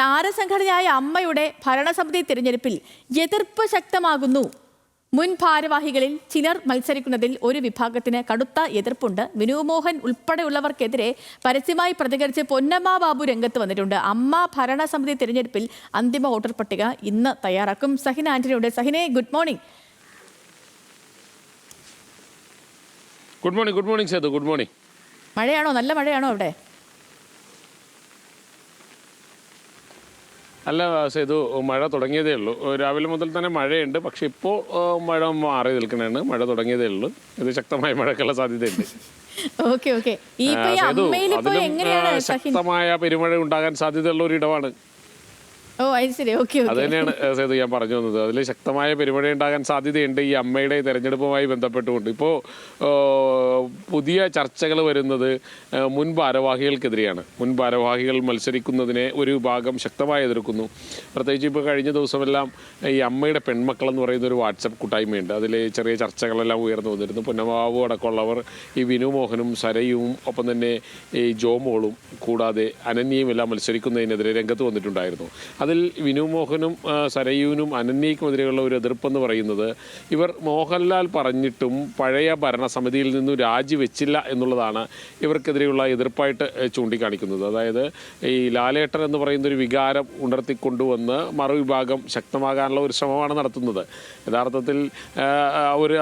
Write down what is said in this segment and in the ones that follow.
താരസംഘടനയായ അമ്മയുടെ ഭരണസമിതി തിരഞ്ഞെടുപ്പിൽ എതിർപ്പ് ശക്തമാകുന്നു. മുൻ ഭാരവാഹികളിൽ ചിലർ മത്സരിക്കുന്നതിൽ ഒരു വിഭാഗത്തിന് കടുത്ത എതിർപ്പുണ്ട്. വിനു മോഹൻ ഉൾപ്പെടെയുള്ളവർക്കെതിരെ പരസ്യമായി പ്രതികരിച്ച് പൊന്നമ്മ ബാബു രംഗത്ത് വന്നിട്ടുണ്ട്. അമ്മ ഭരണസമിതി തിരഞ്ഞെടുപ്പിൽ അന്തിമ വോട്ടർ പട്ടിക ഇന്ന് തയ്യാറാക്കും. സഹിന ആന്റണിയുടെ. സഹിനെ, good morning. Good morning Sethu. Good morning. മഴയാണോ? നല്ല മഴയാണോ അവിടെ? അല്ല സേതു, മഴ തുടങ്ങിയതേ ഉള്ളൂ. രാവിലെ മുതൽ തന്നെ മഴയുണ്ട്. പക്ഷെ ഇപ്പോൾ മഴ മാറി നിൽക്കണേണ്. മഴ തുടങ്ങിയതേ ഉള്ളൂ. ഇത് ശക്തമായ മഴയ്ക്കുള്ള സാധ്യതയുണ്ട്. ശക്തമായ പെരുമഴ ഉണ്ടാകാൻ സാധ്യതയുള്ള ഒരു ഇടമാണ്. അത് തന്നെയാണ് സേതു ഞാൻ പറഞ്ഞു വന്നത്. അതിൽ ശക്തമായ പെരുമഴ ഉണ്ടാകാൻ സാധ്യതയുണ്ട് ഈ അമ്മയുടെ തെരഞ്ഞെടുപ്പുമായി ബന്ധപ്പെട്ടുകൊണ്ട്. ഇപ്പോൾ പുതിയ ചർച്ചകൾ വരുന്നത് മുൻ ഭാരവാഹികൾക്കെതിരെയാണ്. മുൻ ഭാരവാഹികൾ മത്സരിക്കുന്നതിനെ ഒരു വിഭാഗം ശക്തമായി എതിർക്കുന്നു. പ്രത്യേകിച്ച് ഇപ്പോൾ കഴിഞ്ഞ ദിവസമെല്ലാം ഈ അമ്മയുടെ പെൺമക്കൾ എന്ന് പറയുന്ന ഒരു വാട്സപ്പ് കൂട്ടായ്മയുണ്ട്. അതിൽ ചെറിയ ചർച്ചകളെല്ലാം ഉയർന്നു വന്നിരുന്നു. പൊന്നമാവു അടക്കമുള്ളവർ ഈ വിനു മോഹനും സരയും ഒപ്പം തന്നെ ഈ ജോമോളും കൂടാതെ അനന്യയും എല്ലാം മത്സരിക്കുന്നതിനെതിരെ രംഗത്ത് വന്നിട്ടുണ്ടായിരുന്നു. അതിൽ വിനു മോഹനും സരയുവിനും അനന്യയ്ക്കുമെതിരെയുള്ള ഒരു എതിർപ്പെന്ന് പറയുന്നത് ഇവർ മോഹൻലാൽ പറഞ്ഞിട്ടും പഴയ ഭരണസമിതിയിൽ നിന്നും രാജിവെച്ചില്ല എന്നുള്ളതാണ് ഇവർക്കെതിരെയുള്ള എതിർപ്പായിട്ട് ചൂണ്ടിക്കാണിക്കുന്നത്. അതായത് ഈ ലാലേട്ടൻ എന്ന് പറയുന്ന ഒരു വികാരം ഉണർത്തിക്കൊണ്ടുവന്ന് മറുവിഭാഗം ശക്തമാകാനുള്ള ഒരു ശ്രമമാണ് നടത്തുന്നത്. യഥാർത്ഥത്തിൽ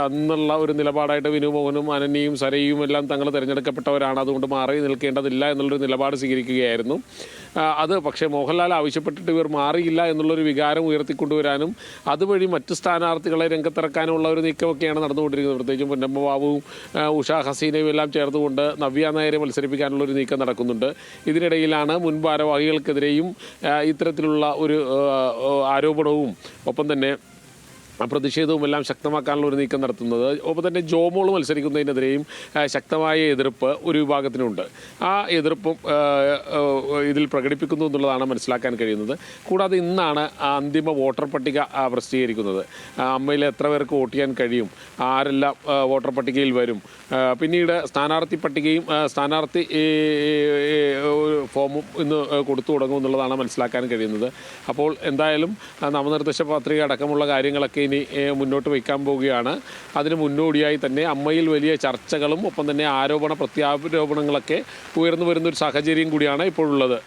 അന്നുള്ള ഒരു നിലപാടായിട്ട് വിനു മോഹനും അനന്യയും സരയും എല്ലാം തങ്ങൾ തിരഞ്ഞെടുക്കപ്പെട്ടവരാണ്, അതുകൊണ്ട് മാറി നിൽക്കേണ്ടതില്ല എന്നുള്ളൊരു നിലപാട് സ്വീകരിക്കുകയായിരുന്നു. അത് പക്ഷേ മോഹൻലാൽ ആവശ്യപ്പെട്ടിട്ട് ഇവർ മാറിയില്ല എന്നുള്ളൊരു വികാരം ഉയർത്തിക്കൊണ്ടുവരാനും അതുവഴി മറ്റ് സ്ഥാനാർത്ഥികളെ രംഗത്തിറക്കാനുമുള്ള ഒരു നീക്കമൊക്കെയാണ് നടന്നുകൊണ്ടിരിക്കുന്നത്. പ്രത്യേകിച്ചും പൊന്നമ്മ ബാബുവും ഉഷ ഹസീനയും എല്ലാം ചേർന്നുകൊണ്ട് നവ്യ നായരെ മത്സരിപ്പിക്കാനുള്ളൊരു നീക്കം നടക്കുന്നുണ്ട്. ഇതിനിടയിലാണ് മുൻ ഭാരവാഹികൾക്കെതിരെയും ഇത്തരത്തിലുള്ള ഒരു ആരോപണവും ഒപ്പം തന്നെ പ്രതിഷേധവും എല്ലാം ശക്തമാക്കാനുള്ള ഒരു നീക്കം നടത്തുന്നത്. ഒപ്പം തന്നെ ജോമോൾ മത്സരിക്കുന്നതിനെതിരെയും ശക്തമായ എതിർപ്പ് ഒരു വിഭാഗത്തിനുണ്ട്. ആ എതിർപ്പും ഇതിൽ പ്രകടിപ്പിക്കുന്നു എന്നുള്ളതാണ് മനസ്സിലാക്കാൻ കഴിയുന്നത്. കൂടാതെ ഇന്നാണ് അന്തിമ വോട്ടർ പട്ടിക പ്രസിദ്ധീകരിക്കുന്നത്. അമ്മയിൽ എത്ര പേർക്ക് വോട്ട് ചെയ്യാൻ കഴിയും, ആരെല്ലാം വോട്ടർ പട്ടികയിൽ വരും, പിന്നീട് സ്ഥാനാർത്ഥി പട്ടികയും സ്ഥാനാർത്ഥി ഫോമും ഇന്ന് കൊടുത്തു തുടങ്ങും എന്നുള്ളതാണ് മനസ്സിലാക്കാൻ കഴിയുന്നത്. അപ്പോൾ എന്തായാലും നാമനിർദ്ദേശ പത്രിക അടക്കമുള്ള കാര്യങ്ങളൊക്കെ ഇനി മുന്നോട്ട് വയ്ക്കാൻ പോവുകയാണ്. അതിന് മുന്നോടിയായി തന്നെ അമ്മയിൽ വലിയ ചർച്ചകളും ഒപ്പം തന്നെ പ്രത്യാരോപണങ്ങളൊക്കെ ഉയർന്നു വരുന്ന ഒരു സാഹചര്യം കൂടിയാണ് ഇപ്പോഴുള്ളത്.